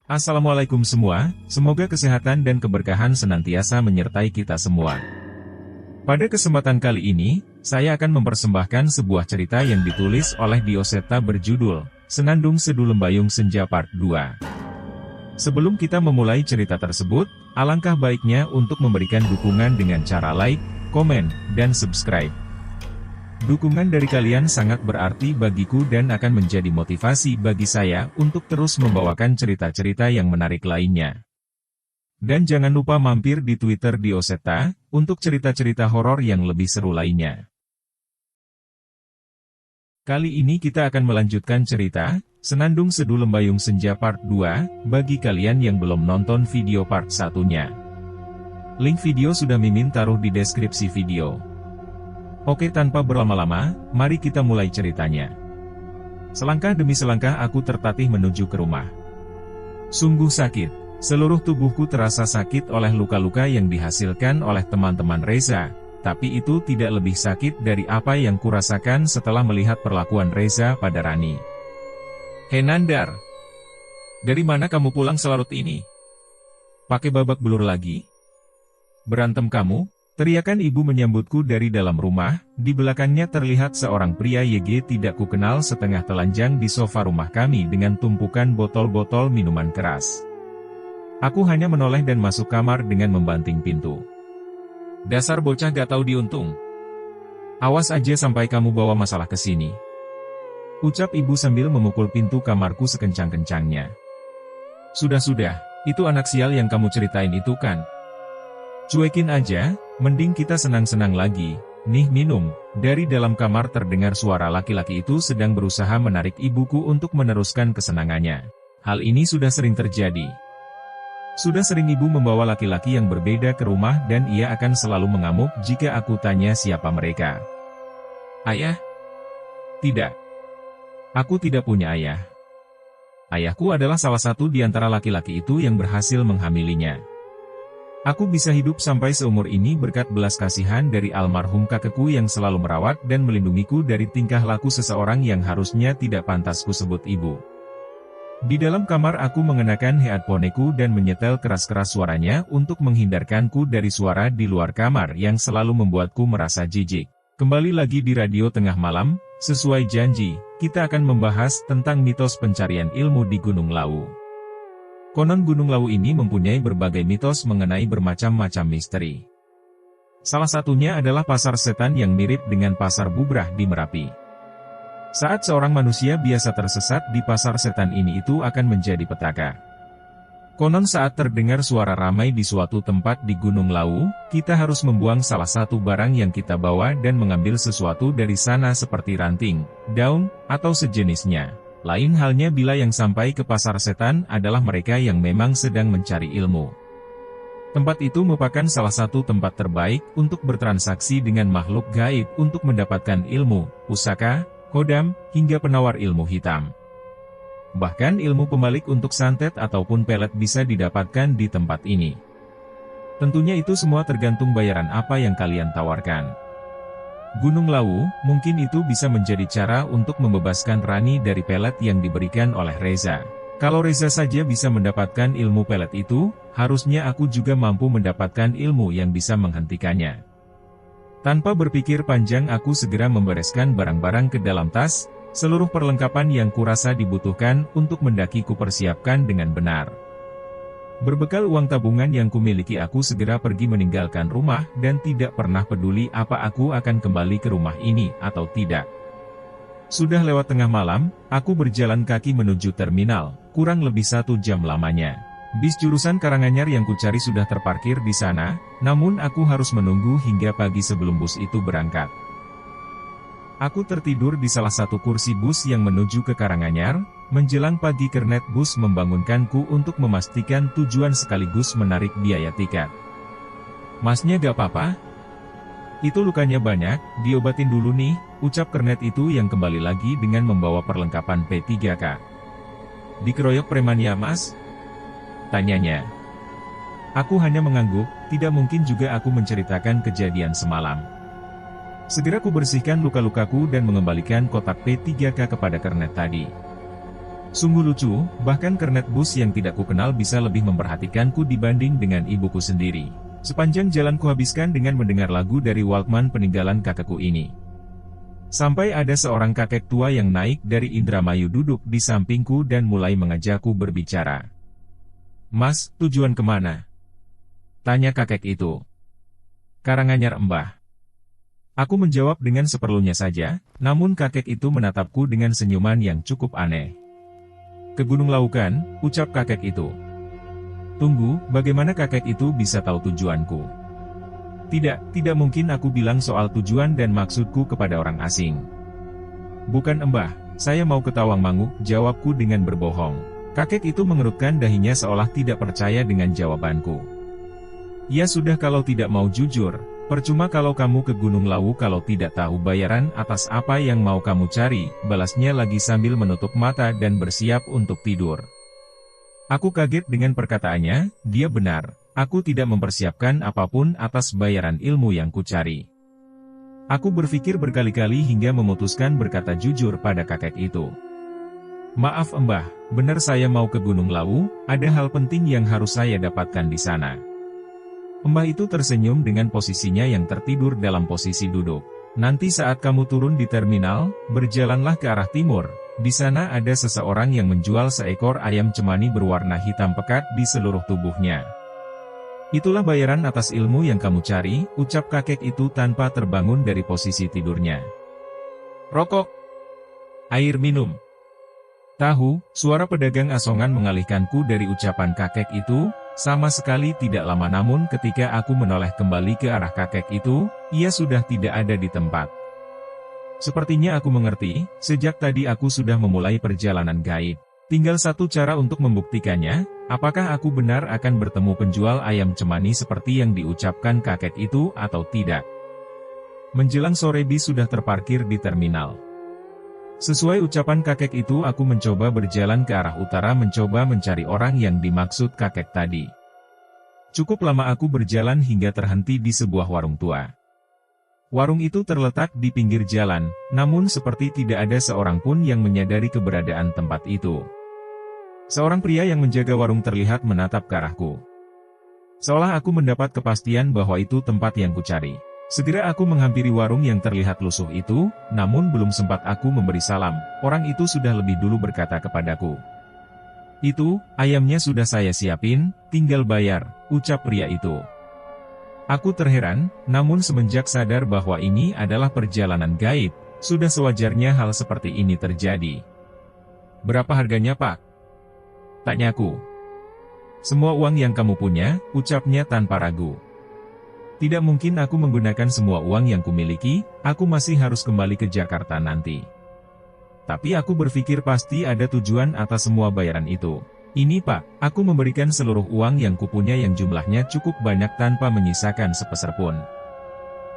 Assalamualaikum semua, semoga kesehatan dan keberkahan senantiasa menyertai kita semua. Pada kesempatan kali ini, saya akan mempersembahkan sebuah cerita yang ditulis oleh Dioseta berjudul, Senandung Seduh Lembayung Senja Part 2. Sebelum kita memulai cerita tersebut, alangkah baiknya untuk memberikan dukungan dengan cara like, komen, dan subscribe. Dukungan dari kalian sangat berarti bagiku dan akan menjadi motivasi bagi saya untuk terus membawakan cerita-cerita yang menarik lainnya. Dan jangan lupa mampir di Twitter Dioseta, untuk cerita-cerita horor yang lebih seru lainnya. Kali ini kita akan melanjutkan cerita, Senandung Seduh Lembayung Senja Part 2, bagi kalian yang belum nonton video part 1-nya. Link video sudah Mimin taruh di deskripsi video. Oke, tanpa berlama-lama, mari kita mulai ceritanya. Selangkah demi selangkah aku tertatih menuju ke rumah. Sungguh sakit. Seluruh tubuhku terasa sakit oleh luka-luka yang dihasilkan oleh teman-teman Reza, tapi itu tidak lebih sakit dari apa yang kurasakan setelah melihat perlakuan Reza pada Rani. "Hei Nandar, dari mana kamu pulang selarut ini? Pakai babak belur lagi? Berantem kamu?" Teriakan ibu menyambutku dari dalam rumah. Di belakangnya terlihat seorang pria YG tidak kukenal setengah telanjang di sofa rumah kami dengan tumpukan botol-botol minuman keras. Aku hanya menoleh dan masuk kamar dengan membanting pintu. "Dasar bocah gak tahu diuntung. Awas aja sampai kamu bawa masalah ke sini," ucap ibu sambil memukul pintu kamarku sekencang-kencangnya. Sudah, itu anak sial yang kamu ceritain itu kan? Cuekin aja, mending kita senang-senang lagi. Nih minum." Dari dalam kamar terdengar suara laki-laki itu sedang berusaha menarik ibuku untuk meneruskan kesenangannya. Hal ini sudah sering terjadi. Sudah sering ibu membawa laki-laki yang berbeda ke rumah dan ia akan selalu mengamuk jika aku tanya siapa mereka. "Ayah?" "Tidak. Aku tidak punya ayah. Ayahku adalah salah satu di antara laki-laki itu yang berhasil menghamilinya. Aku bisa hidup sampai seumur ini berkat belas kasihan dari almarhum kakekku yang selalu merawat dan melindungiku dari tingkah laku seseorang yang harusnya tidak pantas kusebut ibu." Di dalam kamar aku mengenakan headphone-ku dan menyetel keras-keras suaranya untuk menghindarkanku dari suara di luar kamar yang selalu membuatku merasa jijik. Kembali lagi di radio tengah malam, sesuai janji, kita akan membahas tentang mitos pencarian ilmu di Gunung Lawu. Konon Gunung Lawu ini mempunyai berbagai mitos mengenai bermacam-macam misteri. Salah satunya adalah pasar setan yang mirip dengan pasar bubrah di Merapi. Saat seorang manusia biasa tersesat di pasar setan ini itu akan menjadi petaka. Konon saat terdengar suara ramai di suatu tempat di Gunung Lawu, kita harus membuang salah satu barang yang kita bawa dan mengambil sesuatu dari sana seperti ranting, daun, atau sejenisnya. Lain halnya bila yang sampai ke pasar setan adalah mereka yang memang sedang mencari ilmu. Tempat itu merupakan salah satu tempat terbaik untuk bertransaksi dengan makhluk gaib untuk mendapatkan ilmu, pusaka, kodam, hingga penawar ilmu hitam. Bahkan ilmu pembalik untuk santet ataupun pelet bisa didapatkan di tempat ini. Tentunya itu semua tergantung bayaran apa yang kalian tawarkan. Gunung Lawu, mungkin itu bisa menjadi cara untuk membebaskan Rani dari pelet yang diberikan oleh Reza. Kalau Reza saja bisa mendapatkan ilmu pelet itu, harusnya aku juga mampu mendapatkan ilmu yang bisa menghentikannya. Tanpa berpikir panjang aku segera membereskan barang-barang ke dalam tas, seluruh perlengkapan yang kurasa dibutuhkan untuk mendaki kupersiapkan dengan benar. Berbekal uang tabungan yang kumiliki aku segera pergi meninggalkan rumah dan tidak pernah peduli apa aku akan kembali ke rumah ini atau tidak. Sudah lewat tengah malam, aku berjalan kaki menuju terminal, kurang lebih 1 jam lamanya. Bis jurusan Karanganyar yang kucari sudah terparkir di sana, namun aku harus menunggu hingga pagi sebelum bus itu berangkat. Aku tertidur di salah satu kursi bus yang menuju ke Karanganyar. Menjelang pagi kernet bus membangunkanku untuk memastikan tujuan sekaligus menarik biaya tiket. "Masnya gak apa-apa? Itu lukanya banyak, diobatin dulu nih," ucap kernet itu yang kembali lagi dengan membawa perlengkapan P3K. "Dikeroyok preman ya mas?" tanyanya. Aku hanya mengangguk, tidak mungkin juga aku menceritakan kejadian semalam. Segera ku bersihkan luka-lukaku dan mengembalikan kotak P3K kepada kernet tadi. Sungguh lucu, bahkan kernet bus yang tidak kukenal bisa lebih memperhatikanku dibanding dengan ibuku sendiri. Sepanjang jalan kuhabiskan dengan mendengar lagu dari Walkman peninggalan kakekku ini. Sampai ada seorang kakek tua yang naik dari Indramayu duduk di sampingku dan mulai mengajakku berbicara. "Mas, tujuan kemana?" tanya kakek itu. "Karanganyar, Mbah." Aku menjawab dengan seperlunya saja, namun kakek itu menatapku dengan senyuman yang cukup aneh. "Ke Gunung Laukan," ucap kakek itu. Tunggu, bagaimana kakek itu bisa tahu tujuanku? Tidak mungkin aku bilang soal tujuan dan maksudku kepada orang asing. "Bukan, Mbah, saya mau ke Tawangmangu," jawabku dengan berbohong. Kakek itu mengerutkan dahinya seolah tidak percaya dengan jawabanku. "Ya sudah, kalau tidak mau jujur, percuma kalau kamu ke Gunung Lawu kalau tidak tahu bayaran atas apa yang mau kamu cari," balasnya lagi sambil menutup mata dan bersiap untuk tidur. Aku kaget dengan perkataannya, dia benar, aku tidak mempersiapkan apapun atas bayaran ilmu yang kucari. Aku berpikir berkali-kali hingga memutuskan berkata jujur pada kakek itu. "Maaf, Mbah, benar saya mau ke Gunung Lawu, ada hal penting yang harus saya dapatkan di sana." Mbah itu tersenyum dengan posisinya yang tertidur dalam posisi duduk. "Nanti saat kamu turun di terminal, berjalanlah ke arah timur. Di sana ada seseorang yang menjual seekor ayam cemani berwarna hitam pekat di seluruh tubuhnya. Itulah bayaran atas ilmu yang kamu cari," ucap kakek itu tanpa terbangun dari posisi tidurnya. "Rokok, air minum, tahu," suara pedagang asongan mengalihkanku dari ucapan kakek itu. Sama sekali tidak lama namun ketika aku menoleh kembali ke arah kakek itu, ia sudah tidak ada di tempat. Sepertinya aku mengerti, sejak tadi aku sudah memulai perjalanan gaib. Tinggal satu cara untuk membuktikannya, apakah aku benar akan bertemu penjual ayam cemani seperti yang diucapkan kakek itu atau tidak. Menjelang sore bis sudah terparkir di terminal. Sesuai ucapan kakek itu aku mencoba berjalan ke arah utara mencoba mencari orang yang dimaksud kakek tadi. Cukup lama aku berjalan hingga terhenti di sebuah warung tua. Warung itu terletak di pinggir jalan, namun seperti tidak ada seorang pun yang menyadari keberadaan tempat itu. Seorang pria yang menjaga warung terlihat menatap ke arahku. Seolah aku mendapat kepastian bahwa itu tempat yang kucari. Segera aku menghampiri warung yang terlihat lusuh itu, namun belum sempat aku memberi salam, orang itu sudah lebih dulu berkata kepadaku. "Itu, ayamnya sudah saya siapin, tinggal bayar," ucap pria itu. Aku terheran, namun semenjak sadar bahwa ini adalah perjalanan gaib, sudah sewajarnya hal seperti ini terjadi. "Berapa harganya, Pak?" tanyaku. "Semua uang yang kamu punya," ucapnya tanpa ragu. Tidak mungkin aku menggunakan semua uang yang kumiliki, aku masih harus kembali ke Jakarta nanti. Tapi aku berpikir pasti ada tujuan atas semua bayaran itu. "Ini Pak, aku memberikan seluruh uang yang kupunya yang jumlahnya cukup banyak tanpa menyisakan sepeser pun."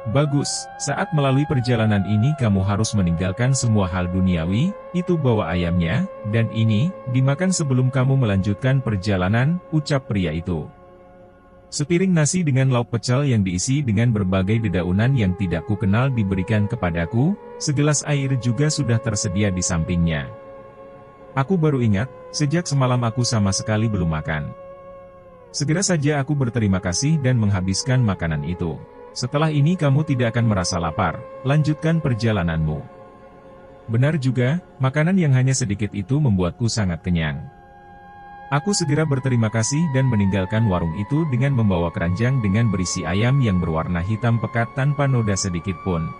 "Bagus, saat melalui perjalanan ini kamu harus meninggalkan semua hal duniawi, itu bawa ayamnya, dan ini, dimakan sebelum kamu melanjutkan perjalanan," ucap pria itu. Sepiring nasi dengan lauk pecel yang diisi dengan berbagai dedaunan yang tidak kukenal diberikan kepadaku, segelas air juga sudah tersedia di sampingnya. Aku baru ingat, sejak semalam aku sama sekali belum makan. Segera saja aku berterima kasih dan menghabiskan makanan itu. "Setelah ini kamu tidak akan merasa lapar, lanjutkan perjalananmu." Benar juga, makanan yang hanya sedikit itu membuatku sangat kenyang. Aku segera berterima kasih dan meninggalkan warung itu dengan membawa keranjang dengan berisi ayam yang berwarna hitam pekat tanpa noda sedikit pun.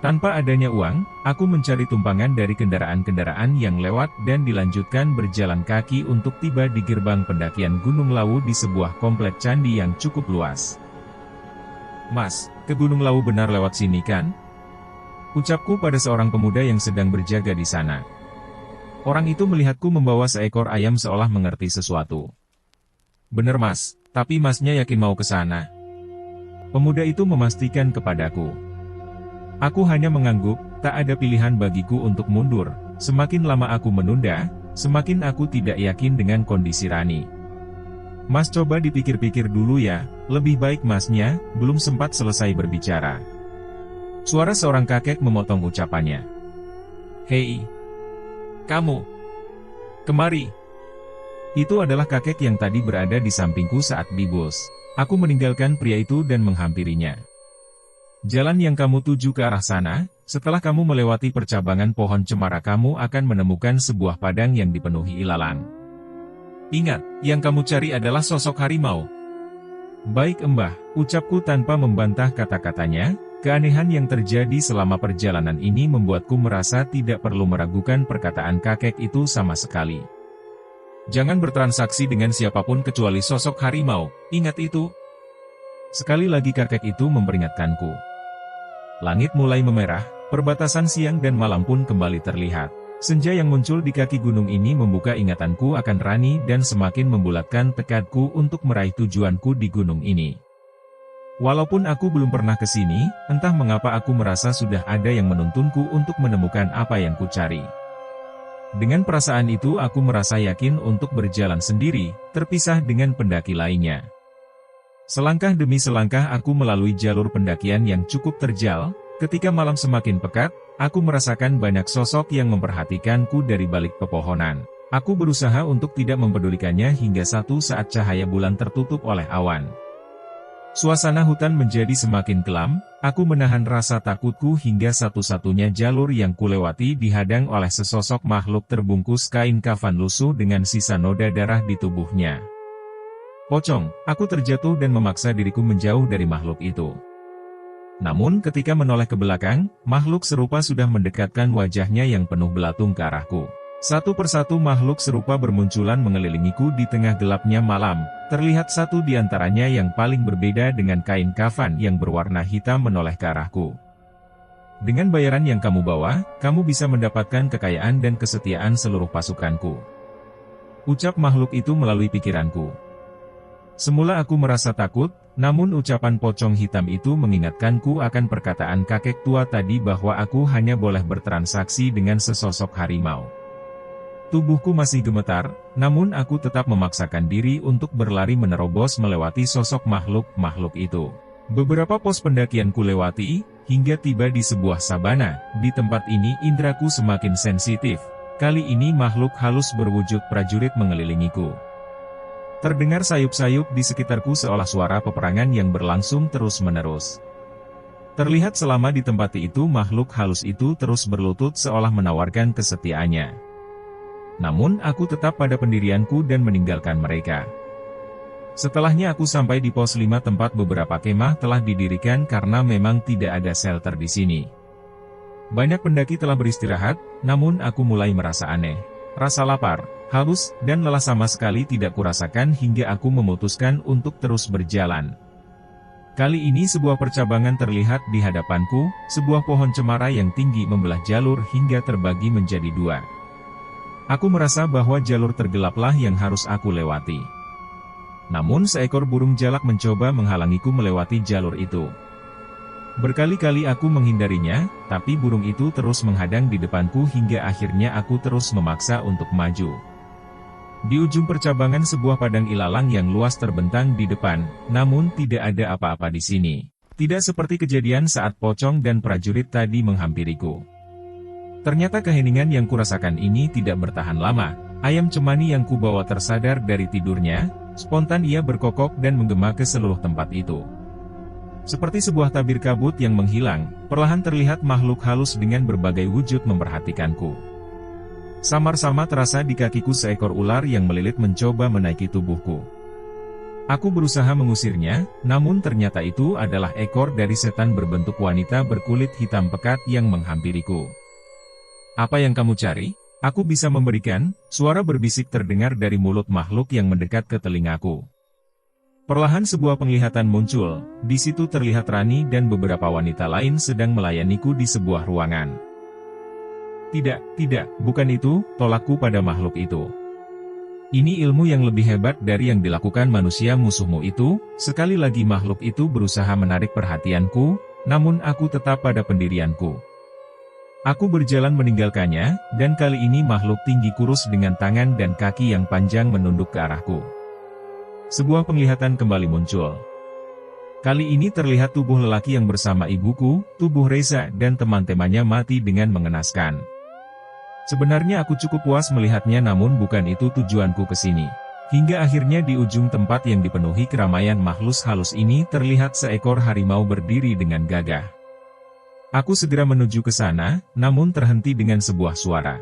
Tanpa adanya uang, aku mencari tumpangan dari kendaraan-kendaraan yang lewat dan dilanjutkan berjalan kaki untuk tiba di gerbang pendakian Gunung Lawu di sebuah komplek candi yang cukup luas. "Mas, ke Gunung Lawu benar lewat sini kan?" ucapku pada seorang pemuda yang sedang berjaga di sana. Orang itu melihatku membawa seekor ayam seolah mengerti sesuatu. "Bener Mas, tapi Masnya yakin mau ke sana?" Pemuda itu memastikan kepadaku. Aku hanya mengangguk, tak ada pilihan bagiku untuk mundur. Semakin lama aku menunda, semakin aku tidak yakin dengan kondisi Rani. "Mas coba dipikir-pikir dulu ya, lebih baik Masnya," belum sempat selesai berbicara. Suara seorang kakek memotong ucapannya. "Hei! Kamu! Kemari. Itu adalah kakek yang tadi berada di sampingku saat di bus. Aku meninggalkan pria itu dan menghampirinya. Jalan yang kamu tuju ke arah sana, setelah kamu melewati percabangan pohon cemara kamu akan menemukan sebuah padang yang dipenuhi ilalang. Ingat, yang kamu cari adalah sosok harimau. Baik Mbah, ucapku tanpa membantah kata-katanya. Keanehan yang terjadi selama perjalanan ini membuatku merasa tidak perlu meragukan perkataan kakek itu sama sekali. Jangan bertransaksi dengan siapapun kecuali sosok harimau, ingat itu. Sekali lagi kakek itu memperingatkanku. Langit mulai memerah, perbatasan siang dan malam pun kembali terlihat. Senja yang muncul di kaki gunung ini membuka ingatanku akan Rani dan semakin membulatkan tekadku untuk meraih tujuanku di gunung ini. Walaupun aku belum pernah ke sini, entah mengapa aku merasa sudah ada yang menuntunku untuk menemukan apa yang kucari. Dengan perasaan itu aku merasa yakin untuk berjalan sendiri, terpisah dengan pendaki lainnya. Selangkah demi selangkah aku melalui jalur pendakian yang cukup terjal. Ketika malam semakin pekat, aku merasakan banyak sosok yang memperhatikanku dari balik pepohonan. Aku berusaha untuk tidak mempedulikannya hingga satu saat cahaya bulan tertutup oleh awan. Suasana hutan menjadi semakin kelam, aku menahan rasa takutku hingga satu-satunya jalur yang kulewati dihadang oleh sesosok makhluk terbungkus kain kafan lusuh dengan sisa noda darah di tubuhnya. Pocong, aku terjatuh dan memaksa diriku menjauh dari makhluk itu. Namun ketika menoleh ke belakang, makhluk serupa sudah mendekatkan wajahnya yang penuh belatung ke arahku. Satu persatu makhluk serupa bermunculan mengelilingiku di tengah gelapnya malam. Terlihat satu di antaranya yang paling berbeda dengan kain kafan yang berwarna hitam menoleh ke arahku. Dengan bayaran yang kamu bawa, kamu bisa mendapatkan kekayaan dan kesetiaan seluruh pasukanku. Ucap makhluk itu melalui pikiranku. Semula aku merasa takut, namun ucapan pocong hitam itu mengingatkanku akan perkataan kakek tua tadi bahwa aku hanya boleh bertransaksi dengan sesosok harimau. Tubuhku masih gemetar, namun aku tetap memaksakan diri untuk berlari menerobos melewati sosok makhluk-makhluk itu. Beberapa pos pendakian kulewati, hingga tiba di sebuah sabana. Di tempat ini indraku semakin sensitif. Kali ini makhluk halus berwujud prajurit mengelilingiku. Terdengar sayup-sayup di sekitarku seolah suara peperangan yang berlangsung terus-menerus. Terlihat selama ditempati itu makhluk halus itu terus berlutut seolah menawarkan kesetiaannya. Namun aku tetap pada pendirianku dan meninggalkan mereka. Setelahnya aku sampai di pos 5 tempat beberapa kemah telah didirikan karena memang tidak ada shelter di sini. Banyak pendaki telah beristirahat, namun aku mulai merasa aneh. Rasa lapar, haus, dan lelah sama sekali tidak kurasakan hingga aku memutuskan untuk terus berjalan. Kali ini sebuah percabangan terlihat di hadapanku, sebuah pohon cemara yang tinggi membelah jalur hingga terbagi menjadi dua. Aku merasa bahwa jalur tergelaplah yang harus aku lewati. Namun seekor burung jalak mencoba menghalangiku melewati jalur itu. Berkali-kali aku menghindarinya, tapi burung itu terus menghadang di depanku hingga akhirnya aku terus memaksa untuk maju. Di ujung percabangan sebuah padang ilalang yang luas terbentang di depan, namun tidak ada apa-apa di sini. Tidak seperti kejadian saat pocong dan prajurit tadi menghampiriku. Ternyata keheningan yang kurasakan ini tidak bertahan lama. Ayam cemani yang kubawa tersadar dari tidurnya, spontan ia berkokok dan menggema ke seluruh tempat itu. Seperti sebuah tabir kabut yang menghilang, perlahan terlihat makhluk halus dengan berbagai wujud memperhatikanku. Samar-samar terasa di kakiku seekor ular yang melilit mencoba menaiki tubuhku. Aku berusaha mengusirnya, namun ternyata itu adalah ekor dari setan berbentuk wanita berkulit hitam pekat yang menghampiriku. Apa yang kamu cari? Aku bisa memberikan, suara berbisik terdengar dari mulut makhluk yang mendekat ke telingaku. Perlahan sebuah penglihatan muncul, di situ terlihat Rani dan beberapa wanita lain sedang melayaniku di sebuah ruangan. Tidak, bukan itu, tolakku pada makhluk itu. Ini ilmu yang lebih hebat dari yang dilakukan manusia musuhmu itu. Sekali lagi makhluk itu berusaha menarik perhatianku, namun aku tetap pada pendirianku. Aku berjalan meninggalkannya, dan kali ini makhluk tinggi kurus dengan tangan dan kaki yang panjang menunduk ke arahku. Sebuah penglihatan kembali muncul. Kali ini terlihat tubuh lelaki yang bersama ibuku, tubuh Reza dan teman-temannya mati dengan mengenaskan. Sebenarnya aku cukup puas melihatnya, namun bukan itu tujuanku ke sini. Hingga akhirnya di ujung tempat yang dipenuhi keramaian makhluk halus ini terlihat seekor harimau berdiri dengan gagah. Aku segera menuju ke sana, namun terhenti dengan sebuah suara.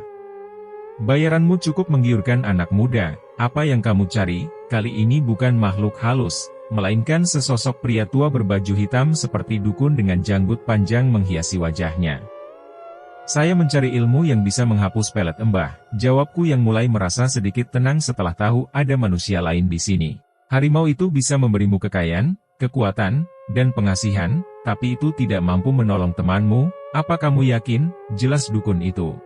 Bayaranmu cukup menggiurkan anak muda, apa yang kamu cari? Kali ini bukan makhluk halus, melainkan sesosok pria tua berbaju hitam seperti dukun dengan janggut panjang menghiasi wajahnya. Saya mencari ilmu yang bisa menghapus pelet embah, jawabku yang mulai merasa sedikit tenang setelah tahu ada manusia lain di sini. Harimau itu bisa memberimu kekayaan, kekuatan, dan pengasihan, tapi itu tidak mampu menolong temanmu. Apa kamu yakin? Jelas dukun itu.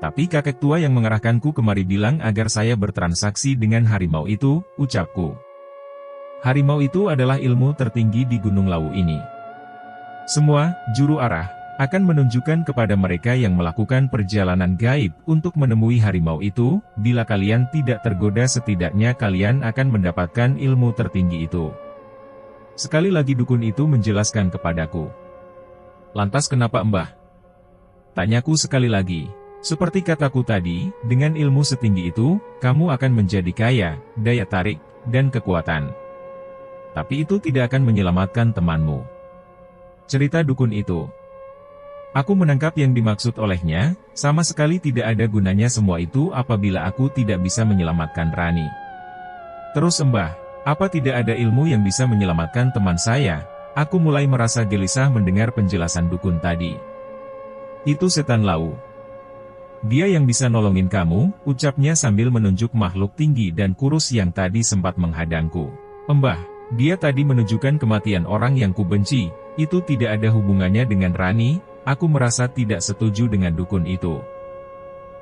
Tapi kakek tua yang mengarahkanku kemari bilang agar saya bertransaksi dengan harimau itu, ucapku. Harimau itu adalah ilmu tertinggi di Gunung Lawu ini. Semua juru arah akan menunjukkan kepada mereka yang melakukan perjalanan gaib untuk menemui harimau itu. Bila kalian tidak tergoda, setidaknya kalian akan mendapatkan ilmu tertinggi itu. Sekali lagi dukun itu menjelaskan kepadaku. Lantas kenapa Mbah? Tanyaku sekali lagi. Seperti kataku tadi, dengan ilmu setinggi itu, kamu akan menjadi kaya, daya tarik, dan kekuatan. Tapi itu tidak akan menyelamatkan temanmu. Cerita dukun itu. Aku menangkap yang dimaksud olehnya, sama sekali tidak ada gunanya semua itu apabila aku tidak bisa menyelamatkan Rani. Terus Mbah, apa tidak ada ilmu yang bisa menyelamatkan teman saya? Aku mulai merasa gelisah mendengar penjelasan dukun tadi. Itu setan Lawu. Dia yang bisa nolongin kamu, ucapnya sambil menunjuk makhluk tinggi dan kurus yang tadi sempat menghadangku. Mbah, dia tadi menunjukkan kematian orang yang kubenci, itu tidak ada hubungannya dengan Rani. Aku merasa tidak setuju dengan dukun itu.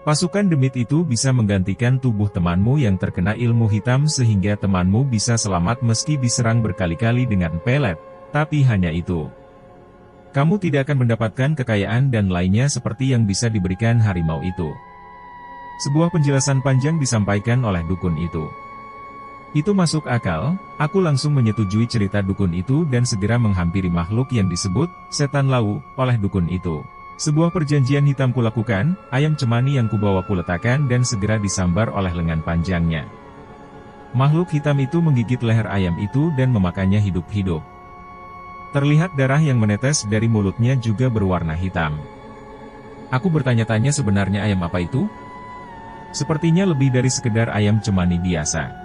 Pasukan demit itu bisa menggantikan tubuh temanmu yang terkena ilmu hitam sehingga temanmu bisa selamat meski diserang berkali-kali dengan pelet, tapi hanya itu. Kamu tidak akan mendapatkan kekayaan dan lainnya seperti yang bisa diberikan harimau itu. Sebuah penjelasan panjang disampaikan oleh dukun itu. Itu masuk akal, aku langsung menyetujui cerita dukun itu dan segera menghampiri makhluk yang disebut setan Lawu oleh dukun itu. Sebuah perjanjian hitam kulakukan, ayam cemani yang kubawa kuletakkan dan segera disambar oleh lengan panjangnya. Makhluk hitam itu menggigit leher ayam itu dan memakannya hidup-hidup. Terlihat darah yang menetes dari mulutnya juga berwarna hitam. Aku bertanya-tanya sebenarnya ayam apa itu? Sepertinya lebih dari sekedar ayam cemani biasa.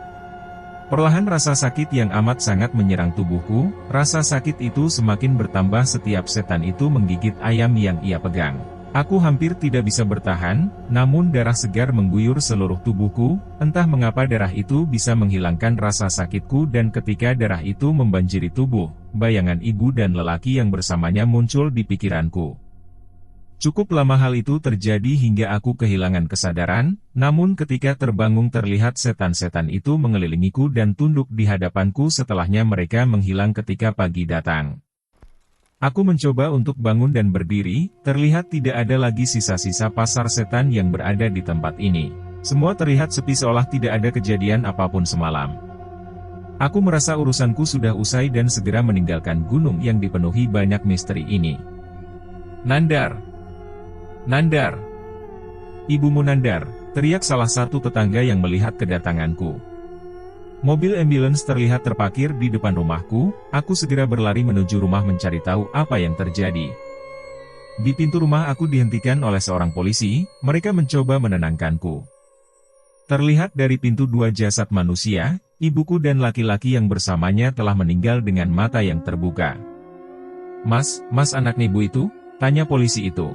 Perlahan rasa sakit yang amat sangat menyerang tubuhku, rasa sakit itu semakin bertambah setiap setan itu menggigit ayam yang ia pegang. Aku hampir tidak bisa bertahan, namun darah segar mengguyur seluruh tubuhku, entah mengapa darah itu bisa menghilangkan rasa sakitku dan ketika darah itu membanjiri tubuh, bayangan ibu dan lelaki yang bersamanya muncul di pikiranku. Cukup lama hal itu terjadi hingga aku kehilangan kesadaran, namun ketika terbangun terlihat setan-setan itu mengelilingiku dan tunduk di hadapanku setelahnya mereka menghilang ketika pagi datang. Aku mencoba untuk bangun dan berdiri, terlihat tidak ada lagi sisa-sisa pasar setan yang berada di tempat ini. Semua terlihat sepi seolah tidak ada kejadian apapun semalam. Aku merasa urusanku sudah usai dan segera meninggalkan gunung yang dipenuhi banyak misteri ini. Nandar! Nandar! Ibumu Nandar, teriak salah satu tetangga yang melihat kedatanganku. Mobil ambulans terlihat terparkir di depan rumahku, aku segera berlari menuju rumah mencari tahu apa yang terjadi. Di pintu rumah aku dihentikan oleh seorang polisi, mereka mencoba menenangkanku. Terlihat dari pintu dua jasad manusia, ibuku dan laki-laki yang bersamanya telah meninggal dengan mata yang terbuka. Mas anak ibu itu? Tanya polisi itu.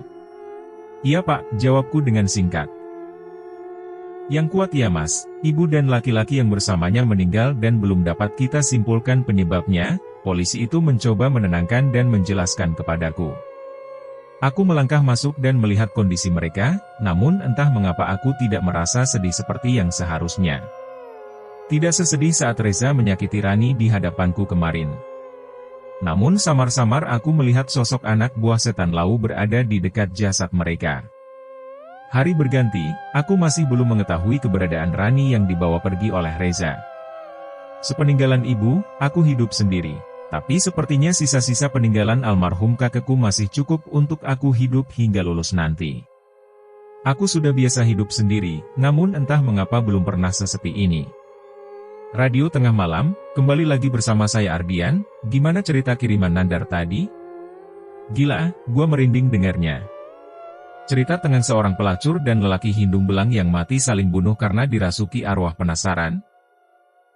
Iya Pak, jawabku dengan singkat. Yang kuat ya Mas, ibu dan laki-laki yang bersamanya meninggal dan belum dapat kita simpulkan penyebabnya, polisi itu mencoba menenangkan dan menjelaskan kepadaku. Aku melangkah masuk dan melihat kondisi mereka, namun entah mengapa aku tidak merasa sedih seperti yang seharusnya. Tidak sesedih saat Reza menyakiti Rani di hadapanku kemarin. Namun samar-samar aku melihat sosok anak buah setan Lawu berada di dekat jasad mereka. Hari berganti, aku masih belum mengetahui keberadaan Rani yang dibawa pergi oleh Reza. Sepeninggalan ibu, aku hidup sendiri. Tapi sepertinya sisa-sisa peninggalan almarhum kakekku masih cukup untuk aku hidup hingga lulus nanti. Aku sudah biasa hidup sendiri, namun entah mengapa belum pernah sesepi ini. Radio Tengah Malam, kembali lagi bersama saya Ardian. Gimana cerita kiriman Nandar tadi? Gila, gua merinding dengarnya. Cerita tentang seorang pelacur dan lelaki hidung belang yang mati saling bunuh karena dirasuki arwah penasaran.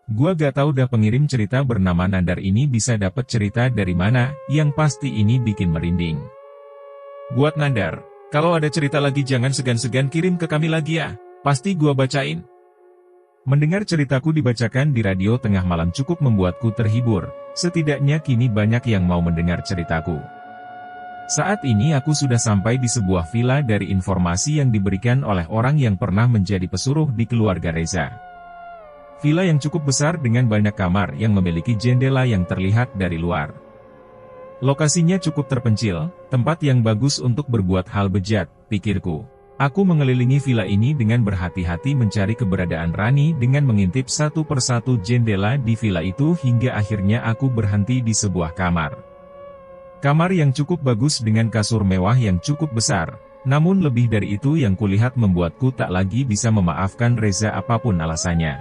Gua gak tahu dah pengirim cerita bernama Nandar ini bisa dapat cerita dari mana, yang pasti ini bikin merinding. Buat Nandar, kalau ada cerita lagi jangan segan-segan kirim ke kami lagi ya, pasti gua bacain. Mendengar ceritaku dibacakan di Radio Tengah Malam cukup membuatku terhibur, setidaknya kini banyak yang mau mendengar ceritaku. Saat ini aku sudah sampai di sebuah villa dari informasi yang diberikan oleh orang yang pernah menjadi pesuruh di keluarga Reza. Villa yang cukup besar dengan banyak kamar yang memiliki jendela yang terlihat dari luar. Lokasinya cukup terpencil, tempat yang bagus untuk berbuat hal bejat, pikirku. Aku mengelilingi villa ini dengan berhati-hati mencari keberadaan Rani dengan mengintip satu persatu jendela di villa itu hingga akhirnya aku berhenti di sebuah kamar. Kamar yang cukup bagus dengan kasur mewah yang cukup besar, namun lebih dari itu yang kulihat membuatku tak lagi bisa memaafkan Reza apapun alasannya.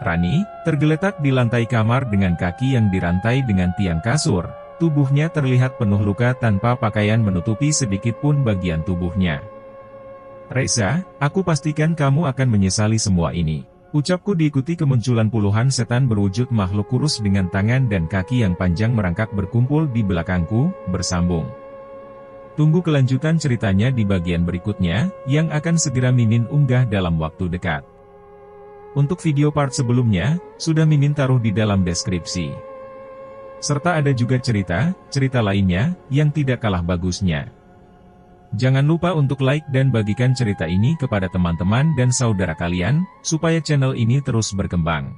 Rani, tergeletak di lantai kamar dengan kaki yang dirantai dengan tiang kasur. Tubuhnya terlihat penuh luka tanpa pakaian menutupi sedikit pun bagian tubuhnya. Reza, aku pastikan kamu akan menyesali semua ini. Ucapku diikuti kemunculan puluhan setan berwujud makhluk kurus dengan tangan dan kaki yang panjang merangkak berkumpul di belakangku, bersambung. Tunggu kelanjutan ceritanya di bagian berikutnya, yang akan segera Mimin unggah dalam waktu dekat. Untuk video part sebelumnya, sudah Mimin taruh di dalam deskripsi. Serta ada juga cerita lainnya, yang tidak kalah bagusnya. Jangan lupa untuk like dan bagikan cerita ini kepada teman-teman dan saudara kalian, supaya channel ini terus berkembang.